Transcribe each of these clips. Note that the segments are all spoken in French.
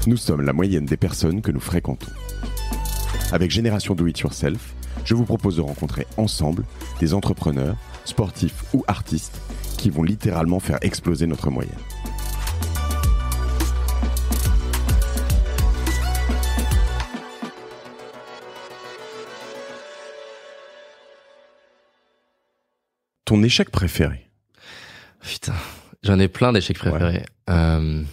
Nous sommes la moyenne des personnes que nous fréquentons. Avec Génération Do It Yourself, je vous propose de rencontrer ensemble des entrepreneurs, sportifs ou artistes qui vont littéralement faire exploser notre moyenne. Ton échec préféré? Putain, j'en ai plein d'échecs préférés. Ouais.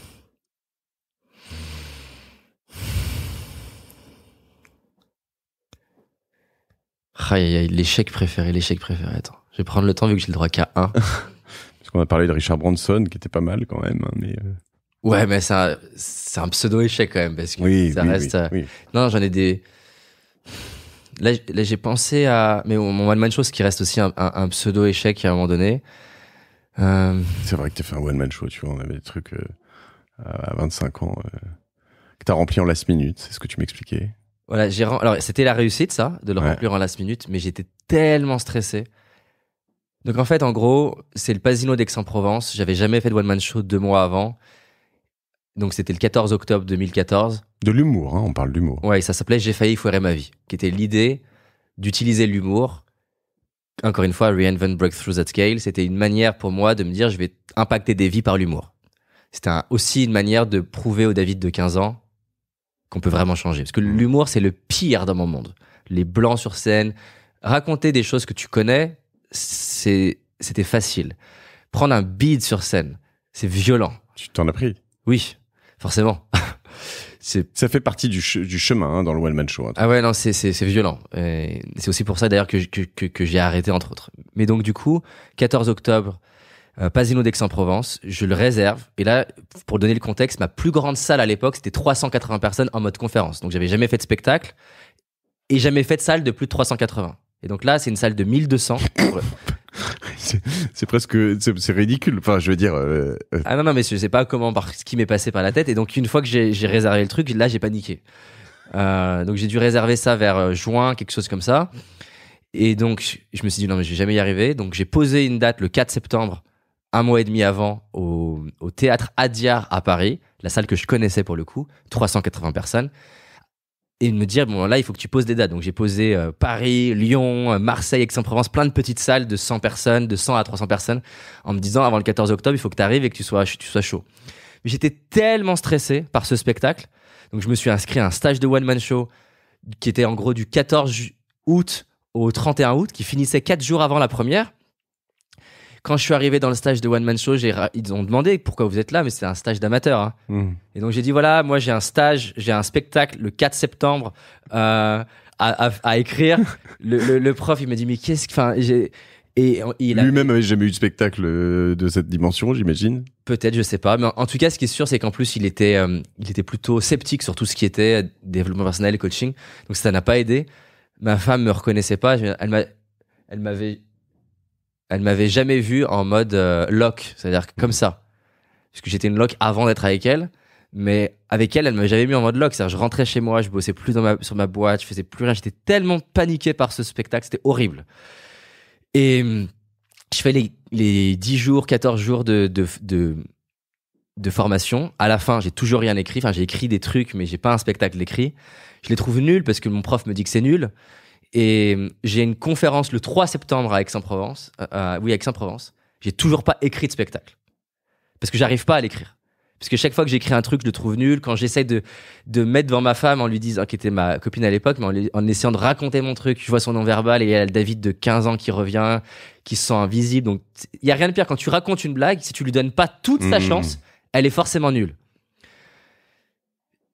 L'échec préféré. Attends, je vais prendre le temps vu que j'ai le droit qu'à un. Parce qu'on a parlé de Richard Branson, qui était pas mal quand même. Mais Ouais, mais c'est un pseudo-échec quand même, parce que ça reste... Oui. Non, j'en ai des... Là, j'ai pensé à... Mais mon one-man show, ce qui reste aussi un pseudo-échec à un moment donné. C'est vrai que t'as fait un one-man show, tu vois. On avait des trucs à 25 ans que t'as rempli en last minute, c'est ce que tu m'expliquais. Voilà, alors c'était la réussite, ça, de le remplir en last minute, mais j'étais tellement stressé. Donc en fait, en gros, c'est le Pasino d'Aix-en-Provence. J'avais jamais fait de one-man show 2 mois avant. Donc c'était le 14 octobre 2014. De l'humour, hein, on parle d'humour. Ouais, ça s'appelait J'ai failli foirer ma vie, qui était l'idée d'utiliser l'humour. Encore une fois, Reinvent Breakthroughs at Scale, c'était une manière pour moi de me dire je vais impacter des vies par l'humour. C'était aussi une manière de prouver au David de 15 ans qu'on peut vraiment changer. Parce que l'humour, c'est le pire dans mon monde. Les blancs sur scène, raconter des choses que tu connais, c'était facile. Prendre un bide sur scène, c'est violent. Tu t'en as pris? Oui, forcément. Ça fait partie du chemin hein, dans le one-man show. Hein. Ah ouais, non, c'est violent. Et c'est aussi pour ça d'ailleurs que j'ai arrêté, entre autres. Mais donc du coup, 14 octobre, Pasino d'Aix-en-Provence, je le réserve. Et là, pour donner le contexte, ma plus grande salle à l'époque, c'était 380 personnes en mode conférence. Donc j'avais jamais fait de spectacle et jamais fait de salle de plus de 380. Et donc là, c'est une salle de 1200. C'est presque, c'est ridicule. Enfin, je veux dire. Ah non, mais je sais pas ce qui m'est passé par la tête. Et donc une fois que j'ai réservé le truc, là, j'ai paniqué. Donc j'ai dû réserver ça vers juin, quelque chose comme ça. Et donc je me suis dit non, mais je vais jamais y arriver. Donc j'ai posé une date le 4 septembre. Un mois et demi avant, au théâtre Adiar à Paris, la salle que je connaissais pour le coup, 380 personnes, et me dire, bon là, il faut que tu poses des dates. Donc j'ai posé Paris, Lyon, Marseille, Aix-en-Provence, plein de petites salles de 100 personnes, de 100 à 300 personnes, en me disant, avant le 14 octobre, il faut que tu arrives et que tu sois chaud. Mais j'étais tellement stressé par ce spectacle, donc je me suis inscrit à un stage de one-man show qui était en gros du 14 août au 31 août, qui finissait 4 jours avant la première. Quand je suis arrivé dans le stage de One Man Show, ils ont demandé pourquoi vous êtes là, mais c'est un stage d'amateur. Hein. Et donc j'ai dit voilà, moi j'ai un spectacle le 4 septembre à écrire. le prof il m'a dit mais qu'est-ce que, enfin lui-même avait jamais eu de spectacle de cette dimension, j'imagine. Peut-être, je sais pas, mais en tout cas ce qui est sûr c'est qu'en plus il était plutôt sceptique sur tout ce qui était développement personnel et coaching, donc ça n'a pas aidé. Ma femme me reconnaissait pas, elle m'avait jamais vu en mode loc, c'est-à-dire comme ça. Parce que j'étais une loc avant d'être avec elle, mais avec elle m'avait jamais mis en mode loc. C'est-à-dire, je rentrais chez moi, je bossais plus sur ma boîte, je faisais plus rien. J'étais tellement paniqué par ce spectacle, c'était horrible. Et je fais les 10 jours, 14 jours de formation. À la fin, j'ai toujours rien écrit. Enfin, j'ai écrit des trucs, mais j'ai pas un spectacle écrit. Je les trouve nuls parce que mon prof me dit que c'est nul. Et j'ai une conférence le 3 septembre à Aix-en-Provence. À Aix-en-Provence. J'ai toujours pas écrit de spectacle. Parce que j'arrive pas à l'écrire. Parce que chaque fois que j'écris un truc, je le trouve nul. Quand j'essaie de mettre devant ma femme en lui disant, qui était ma copine à l'époque, mais en essayant de raconter mon truc, je vois son nom verbal et il y a le David de 15 ans qui revient, qui se sent invisible. Donc, il y a rien de pire quand tu racontes une blague, si tu lui donnes pas toute sa chance, elle est forcément nulle.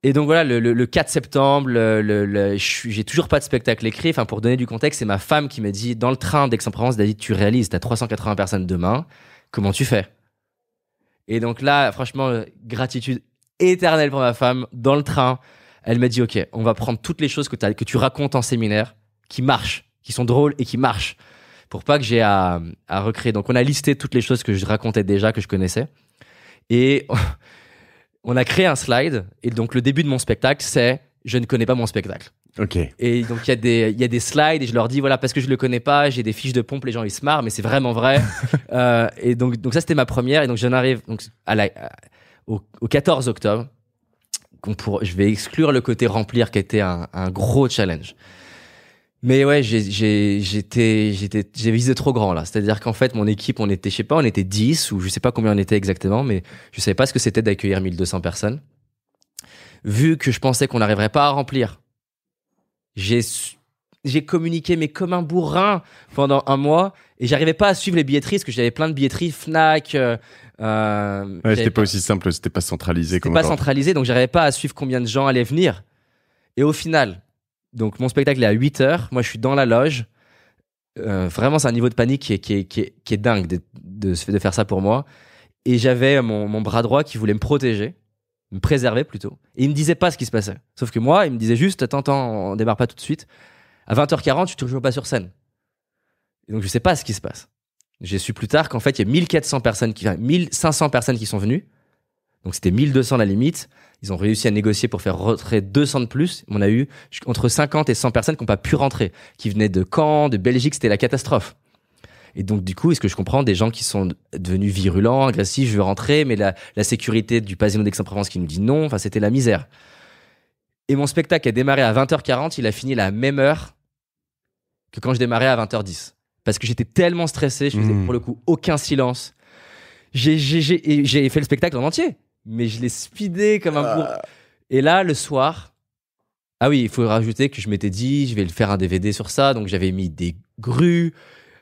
Et donc voilà, le 4 septembre, j'ai toujours pas de spectacle écrit. Enfin, pour donner du contexte, c'est ma femme qui m'a dit, dans le train d'Aix-en-Provence, David, tu réalises, t'as 380 personnes demain. Comment tu fais? Et donc là, franchement, gratitude éternelle pour ma femme. Dans le train, elle m'a dit, OK, on va prendre toutes les choses que tu racontes en séminaire, qui marchent, qui sont drôles et qui marchent, pour pas que j'ai à recréer. Donc on a listé toutes les choses que je racontais déjà, que je connaissais. Et on a créé un slide, et donc le début de mon spectacle, c'est « Je ne connais pas mon spectacle ». Ok. Et donc il y a des slides, et je leur dis, voilà, parce que je le connais pas, j'ai des fiches de pompe, les gens ils se marrent, mais c'est vraiment vrai. Et donc ça c'était ma première, et donc j'en arrive donc au 14 octobre, je vais exclure le côté remplir qui était un gros challenge. Mais ouais, j'ai visé trop grand là. C'est-à-dire qu'en fait, mon équipe, on était 10 ou je sais pas combien on était exactement, mais je savais pas ce que c'était d'accueillir 1200 personnes. Vu que je pensais qu'on n'arriverait pas à remplir, j'ai communiqué mais comme un bourrin pendant un mois et j'arrivais pas à suivre les billetteries parce que j'avais plein de billetteries Fnac. C'était pas aussi simple, c'était pas centralisé. C'était pas centralisé, donc j'arrivais pas à suivre combien de gens allaient venir. Et au final, donc mon spectacle est à 8h, moi je suis dans la loge. Vraiment, c'est un niveau de panique qui est dingue de faire ça pour moi. Et j'avais mon bras droit qui voulait me protéger, me préserver plutôt. Et il me disait pas ce qui se passait. Sauf que moi, il me disait juste, attends, on démarre pas tout de suite. À 20h40, je suis toujours pas sur scène. Et donc je sais pas ce qui se passe. J'ai su plus tard qu'en fait, il y a 1500 personnes 1500 personnes qui sont venues. Donc c'était 1200 la limite. Ils ont réussi à négocier pour faire rentrer 200 de plus. On a eu entre 50 et 100 personnes qui n'ont pas pu rentrer, qui venaient de Caen, de Belgique, c'était la catastrophe. Et donc du coup, est-ce que je comprends des gens qui sont devenus virulents, agressifs, je veux rentrer, mais la sécurité du Pasino d'Aix-en-Provence qui nous dit non, enfin c'était la misère. Et mon spectacle a démarré à 20h40, il a fini la même heure que quand je démarrais à 20h10. Parce que j'étais tellement stressé, je faisais pour le coup aucun silence. J'ai fait le spectacle en entier, mais je l'ai speedé comme un bourg. Et là, le soir, ah oui, il faut rajouter que je m'étais dit, je vais faire un DVD sur ça, donc j'avais mis des grues,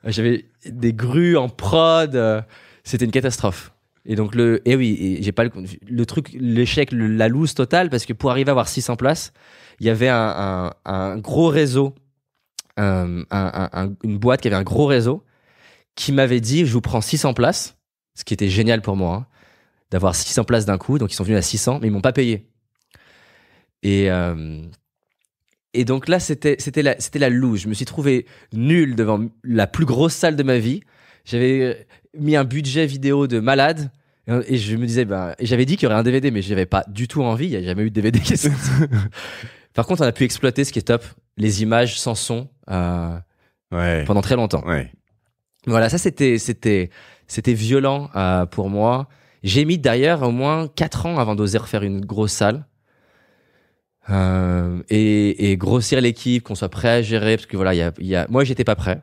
j'avais des grues en prod, c'était une catastrophe. Et donc j'ai pas le truc, l'échec, la loose totale, parce que pour arriver à avoir 600 places, il y avait un gros réseau. Une boîte qui avait un gros réseau qui m'avait dit je vous prends 600 places, ce qui était génial pour moi, hein, d'avoir 600 places d'un coup. Donc ils sont venus à 600 mais ils m'ont pas payé et donc là c'était la loose. Je me suis trouvé nul devant la plus grosse salle de ma vie. J'avais mis un budget vidéo de malade et je me disais et j'avais dit qu'il y aurait un DVD mais j'avais pas du tout envie, il y a jamais eu de DVD qui est sorti. Par contre, on a pu exploiter ce qui est top, les images sans son pendant très longtemps. Ouais. Voilà, ça c'était violent pour moi. J'ai mis d'ailleurs au moins 4 ans avant d'oser refaire une grosse salle et grossir l'équipe, qu'on soit prêt à gérer, parce que voilà, moi j'étais pas prêt.